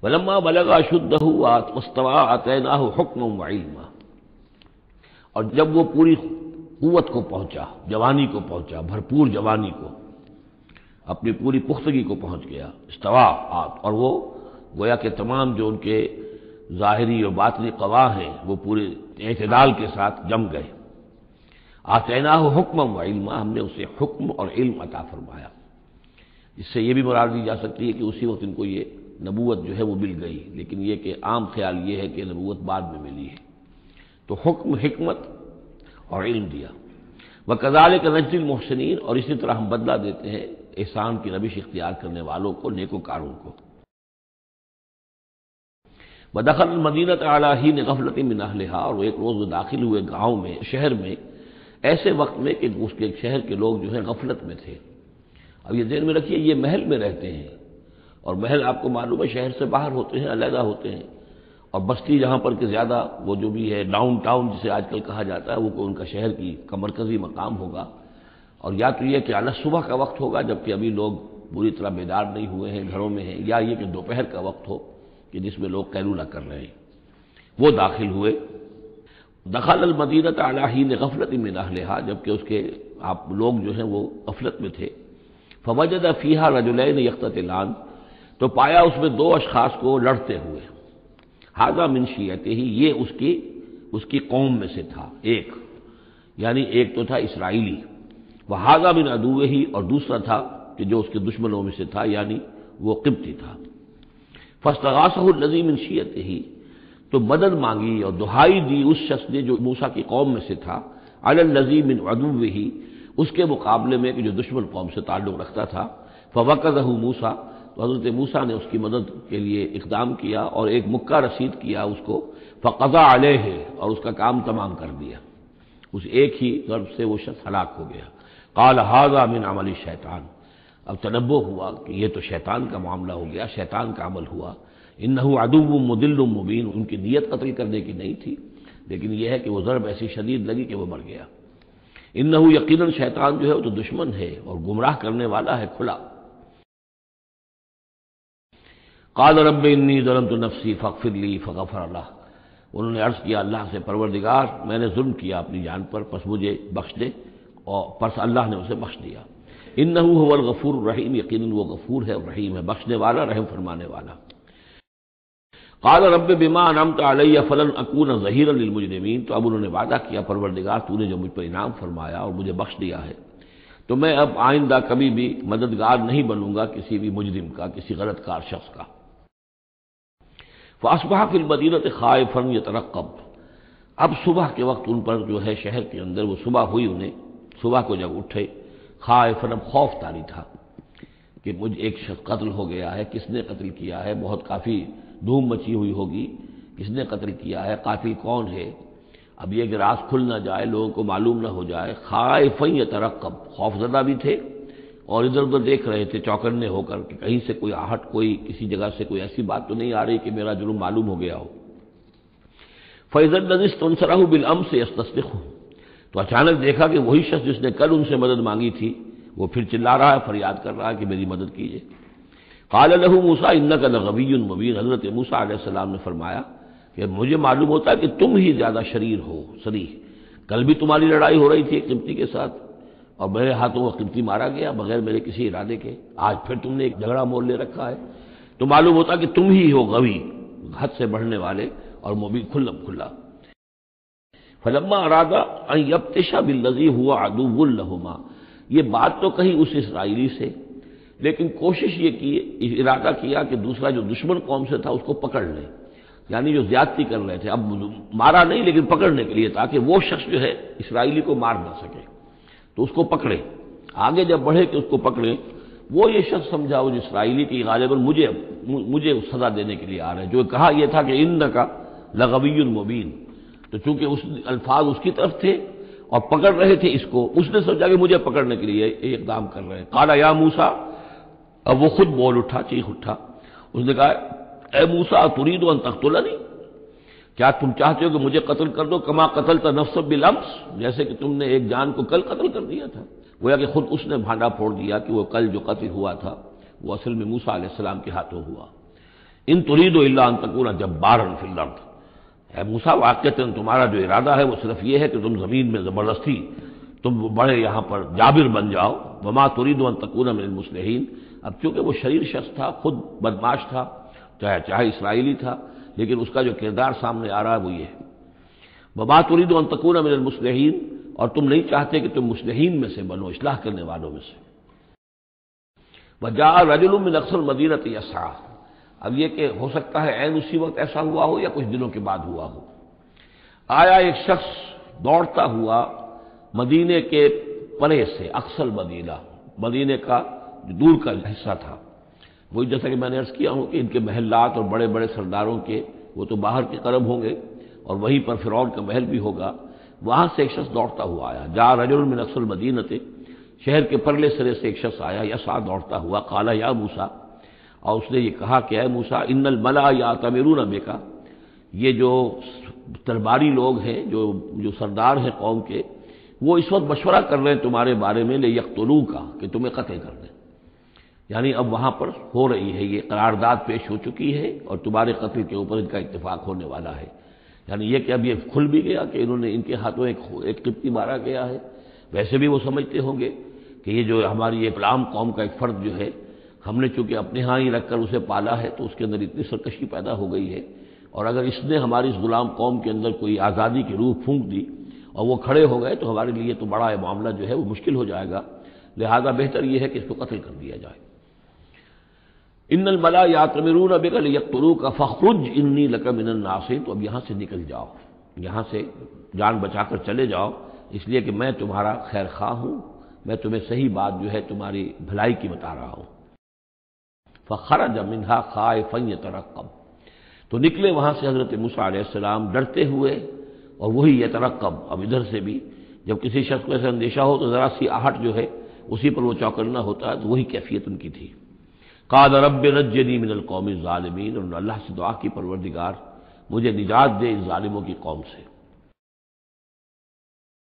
ولما بلغ اشدہ واستوى آتیناہ حکما وعلما، اور جب وہ پوری قوت کو پہنچا، جوانی کو پہنچا، بھرپور جوانی کو، اپنی پوری پختگی کو پہنچ گیا، استوا، اور وہ گویا کہ تمام جو ان کے ظاہری اور باطنی قوا ہیں وہ پورے اعتدال کے ساتھ جم گئے۔ آتیناہ حکما وعلما، ہم نے اسے حکم اور علم عطا فرمایا۔ اس سے یہ بھی مراد لی جا سکتی ہے کہ اسی وقت ان کو یہ نبوت جو ہے وہ مل گئی، لیکن یہ کہ عام خیال یہ ہے کہ نبوت بعد میں ملی ہے۔ تو حکم، حکمت اور علم دیا۔ وَكَذَلِكَ نَجْزِي الْمُحْسِنِينَ، اور اسی طرح ہم بدلہ دیتے ہیں احسان کی روش اختیار کرنے والوں کو، نیکوکاروں کو۔ وَدَخَلَ الْمَدِينَةَ عَلَىٰ حِينِ غَفْلَةٍ مِّنْ أَهْلِهَا، اور وہ ایک روز داخل ہوئے گاؤں میں، شہر میں، ایسے وقت میں کہ اس کے شہر کے لوگ جو ہیں غفلت میں تھے۔ اب یہ ذہن میں رکھیے، یہ محل میں رہتے ہیں، اور محل آپ کو معلوم ہے شہر سے باہر ہوتے ہیں، علیحدہ ہوتے ہیں، اور بستی جہاں پر کہ زیادہ وہ جو بھی ہے ڈاؤن ٹاؤن جسے آج کل کہا جاتا ہے، وہ ان کا شہر کا مرکزی مقام ہوگا۔ اور یا تو یہ کہ اعلیٰ صبح کا وقت ہوگا جبکہ ابھی لوگ پوری طرح بیدار نہیں ہوئے ہیں، گھروں میں ہیں، یا یہ کہ دوپہر کا وقت ہو کہ جس میں لوگ قیلولہ کر رہے ہیں۔ وہ داخل ہوئے۔ دخل المدینۃ علی حین غفلۃ من اہلہا، جبکہ اس کے آپ لوگ جو ہیں وہ غفلت میں تھے۔ فوجد فیہا رجلین یقتتلان، تو پایا اس میں دو اشخاص کو لڑتے ہوئے۔ ھذا من شیعتہ، یہ اس کی قوم میں سے تھا، ایک یعنی ایک تو تھا اسرائیلی، وھذا من عدوہ، اور دوسرا تھا کہ جو اس کے دشمنوں میں سے تھا یعنی وہ قبطی تھا۔ فاستغاثہ الذی من شیعتہ، تو مدد مانگی اور دہائی دی اس شخص نے جو موسیٰ کی قوم میں سے تھا، علی الذی من عدوہ، اس کے مقابلے میں کہ جو دشمن قوم سے تعلق رکھتا تھا۔ فوقظہ موسیٰ، تو حضرت موسیٰ نے اس کی مدد کے لیے اقدام کیا اور ایک مکہ رسید کیا اس کو، فقضى علیہ، اور اس کا کام تمام کر دیا، اس ایک ہی ضرب سے وہ شخص ہلاک ہو گیا۔ قال ھذا من عمل الشیطان، اب تنبہ ہوا کہ یہ تو شیطان کا معاملہ ہو گیا، شیطان کا عمل ہوا۔ انہ عدو مضل مبین، ان کی نیت قتل کرنے کی نہیں تھی، لیکن یہ ہے کہ وہ ضرب ایسی شدید لگی کہ وہ مر گیا۔ انہ، یقیناً شیطان جو ہے وہ تو دشمن ہے اور گمراہ کرنے والا ہے کھلا۔ قال رب انی ظلمت نفسی فاغفر لی فغفر لہ، انہوں نے عرض کیا اللہ سے، پروردگار میں نے ظلم کیا اپنی جان پر، پس مجھے بخش دے، اور پس اللہ نے اسے بخش دیا۔ انہ هو الغفور الرحیم، یقیناً وہ غفور ہے اور رحیم ہے، بخشنے والا، رحم فرمانے والا۔ قال رب بما انعمت علی فلن اکون ظہیرا للمجرمین، تو اب انہوں نے وعدہ کیا پروردگار تو نے جو مجھ پر انعام فرمایا اور مجھے بخش دیا ہے، تو میں اب آئندہ کبھی بھی مددگار نہیں بنوں گا کسی بھی مجرم کا، کسی غلط کار شخص کا۔ فاصبح فی المدینۃ خائفا یترقب، اب صبح کے وقت ان پر جو ہے شہر کے اندر، وہ صبح ہوئی انہیں، صبح کو جب اٹھے، خائفا، اب خوف طاری تھا کہ مجھ ایک شخص قتل ہو گیا ہے، کس نے قتل کیا ہے، بہت کافی دھوم مچی ہوئی ہوگی، کس نے قتل کیا ہے، قاتل کون ہے، اب یہ کہ راز کھل نہ جائے، لوگوں کو معلوم نہ ہو جائے۔ خائفا یترقب، خوف زدہ بھی تھے اور ادھر ادھر دیکھ رہے تھے چوکنے ہو کر کہ کہیں سے کوئی آہٹ، کوئی کسی جگہ سے کوئی ایسی بات تو نہیں آ رہی کہ میرا جرم معلوم ہو گیا ہو۔ فَإِذَا الَّذِي اسْتَنصَرَهُ بِالْأَمْسِ يَسْتَصْرِخُهُ، تو اچانک دیکھا کہ وہی شخص جس نے کل ان سے مدد مانگی تھی وہ پھر چلا رہا ہے، فریاد کر رہا ہے کہ میری مدد کیجیے۔ قال له موسیٰ انک لغوی مبین، حضرت موسیٰ علیہ السلام نے فرمایا کہ مجھے معلوم ہوتا ہے کہ تم ہی زیادہ شریر ہو، صریح، کل بھی تمہاری لڑائی ہو رہی تھی ایک قبطی کے ساتھ اور میرے ہاتھوں وہ قبطی مارا گیا بغیر میرے کسی ارادے کے، آج پھر تم نے ایک جھگڑا مول لے رکھا ہے، تو معلوم ہوتا کہ تم ہی ہو غوی، حد سے بڑھنے والے، اور مبین، کھلا کھلا۔ فلما اراد ان یبطش بالذی هو عدو لهما، یہ بات تو کہی اس اسرائیلی سے، لیکن کوشش یہ کی، ارادہ کیا کہ دوسرا جو دشمن قوم سے تھا اس کو پکڑ لیں، یعنی جو زیادتی کر رہے تھے، اب مارا نہیں لیکن پکڑنے کے لیے، تاکہ وہ شخص جو ہے اسرائیلی کو مار نہ سکے، تو اس کو پکڑے، آگے جب بڑھے کہ اس کو پکڑے، وہ یہ شخص سمجھا وہ اسرائیلی کی غالباً مجھے سزا دینے کے لیے آ رہے ہیں، جو کہا یہ تھا کہ انک لغوی مبین، تو چونکہ اس الفاظ اس کی طرف تھے اور پکڑ رہے تھے اس کو، اس نے سوچا کہ مجھے پکڑنے کے لیے یہ اقدام کر رہے ہیں۔ قال یا موسیٰ، اب وہ خود بول اٹھا، چیخ اٹھا، اس نے کہا اے موسیٰ ترید ان تقتلنی، کیا تم چاہتے ہو کہ مجھے قتل کر دو، کما قتلت نفسا بالامس، جیسے کہ تم نے ایک جان کو کل قتل کر دیا تھا۔ گویا کہ خود اس نے بھانڈا پھوڑ دیا کہ وہ کل جو قتل ہوا تھا وہ اصل میں موسیٰ علیہ السلام کے ہاتھوں ہوا۔ ان تريد الا ان تكون جبارا في الارض، اے موسیٰ واقعتاً تمہارا جو ارادہ ہے وہ صرف یہ ہے کہ تم زمین میں زبردستی تم بڑے یہاں پر جابر بن جاؤ، وما تريد ان تكون من المصلحين۔ اب چونکہ وہ شریر شخص تھا، خود بدمعاش تھا، چاہے اسرائیلی تھا، لیکن اس کا جو کردار سامنے آ رہا ہے وہ یہ ہے، وما تريد ان تكون من المصلحين، اور تم نہیں چاہتے کہ تم مصلحین میں سے بنو، اصلاح کرنے والوں میں سے۔ وجاء رجل من اقصى المدينة يسعى، اب یہ کہ ہو سکتا ہے عین اسی وقت ایسا ہوا ہو یا کچھ دنوں کے بعد ہوا ہو، آیا ایک شخص دوڑتا ہوا مدینے کے پرے سے، اقصى المدینہ، مدینے کا جو دور کا حصہ تھا، وہی جیسا کہ میں نے عرض کیا ہوں کہ ان کے محلات اور بڑے بڑے سرداروں کے وہ تو باہر کے قرب ہوں گے، اور وہیں پر فرعون کا محل بھی ہوگا، وہاں سے ایک شخص دوڑتا ہوا آیا، جاء رجل من اقصى المدینہ، شہر کے پرلے سرے سے ایک شخص آیا، یسعی دوڑتا ہوا، قال یا موسیٰ، اور اس نے یہ کہا کہ اے موسیٰ، ان الملأ یأتمرون بک، یہ جو درباری لوگ ہیں، جو سردار ہیں قوم کے، وہ اس وقت مشورہ کر رہے ہیں تمہارے بارے میں لیقتلوک، کہ تمہیں قتل کر دیں، یعنی اب وہاں پر ہو رہی ہے، یہ قرارداد پیش ہو چکی ہے اور تمہارے قتل کے اوپر ان کا اتفاق ہونے والا ہے، یعنی یہ کہ اب یہ کھل بھی گیا کہ انہوں نے ان کے ہاتھوں ایک قبطی مارا گیا ہے۔ ویسے بھی وہ سمجھتے ہوں گے کہ یہ جو ہماری یہ غلام قوم کا ایک فرد جو ہے، ہم نے چونکہ اپنے ہاں ہی رکھ کر اسے پالا ہے تو اس کے اندر اتنی سرکشی پیدا ہو گئی ہے، اور اگر اس نے ہماری اس غلام قوم کے اندر کوئی آزادی کی روح پھونک دی اور وہ کھڑے ہو گئے تو ہمارے لیے تو بڑا معاملہ جو ہے وہ مشکل ہو جائے گا، لہذا بہتر یہ ہے کہ اس کو قتل کر دیا جائے۔ ان الملأ یأتمرون بک لیقتلوک فاخرج انی لک من الناصحین، تو اب یہاں سے نکل جاؤ، یہاں سے جان بچا کر چلے جاؤ، اس لیے کہ میں تمہارا خیر خواہ ہوں، میں تمہیں صحیح بات جو ہے تمہاری بھلائی کی بتا رہا ہوں۔ فخرج منها خائفا يترقب، تو نکلے وہاں سے حضرت موسیٰ علیہ السلام ڈرتے ہوئے، اور وہی یترقب، اب ادھر سے بھی جب کسی شخص کو ایسا اندیشہ ہو تو ذرا سی آہٹ جو ہے اسی پر وہ چوکنا ہوتا ہے، تو وہی کیفیت ان کی تھی۔ قال رب نجنی من القوم الظالمین، اور اللہ سے دعا کی پروردگار مجھے نجات دے ان ظالموں کی قوم سے۔